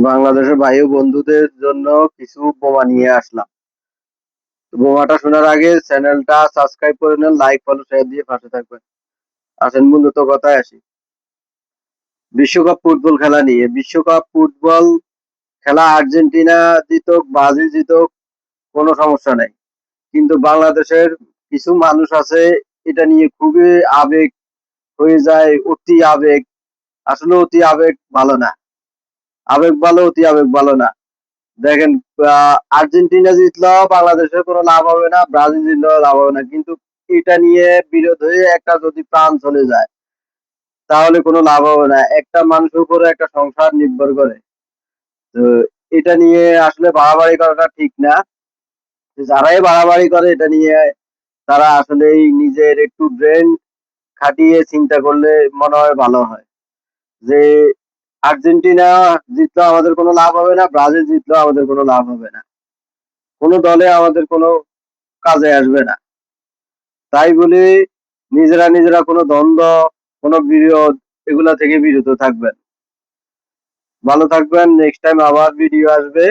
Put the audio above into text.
বাংলাদেশের ভাই ও বন্ধুদের জন্য কিছু বোমা নিয়ে আসলাম। বোমাটা শোনার আগে চ্যানেলটা সাবস্ক্রাইব করে নেন, লাইক ফলো শেয়ার দিয়ে পাশে থাকবেন। আসেন মূলত কথায় আসি। বিশ্বকাপ ফুটবল খেলা নিয়ে। বিশ্বকাপ ফুটবল খেলা আর্জেন্টিনা জিতুক ব্রাজিল জিতুক কোনো সমস্যা নাই, কিন্তু বাংলাদেশের কিছু মানুষ আছে এটা নিয়ে খুবই আবেগ হয়ে যায়, অতি আবেগ। আসলে অতি আবেগ ভালো না। আবেগ ভালো, অতি আবেগ ভালো না। দেখেন, আর্জেন্টিনা জিতলেও বাংলাদেশের কোনো লাভ হবে না, ব্রাজিল জিতলেও লাভ হবে না, কিন্তু এটা নিয়ে বিরোধ হয়ে একটা যদি প্রাণ চলে যায় তাহলে কোনো লাভ হবে না। একটা মানুষের উপরে একটা সংসার নির্ভর করে। তো এটা নিয়ে আসলে বাড়াবাড়ি করাটা ঠিক না। যারাই বাড়াবাড়ি করে এটা নিয়ে তারা আসলেই নিজের একটু ব্রেন খাটিয়ে চিন্তা করলে মনে হয় ভালো হয়। যে আর্জেন্টিনা জিতলেও আমাদের কোনো লাভ হবে না, ব্রাজিল জিতলেও আমাদের কোনো লাভ হবে না, কোনো দলে আমাদের কোনো কাজে আসবে না। তাই বলে নিজেরা নিজেরা কোনো দ্বন্দ্ব, কোনো বিরোধ এগুলা থেকে বিরত থাকবেন। ভালো থাকবেন। নেক্সট টাইম আবার ভিডিও আসবে।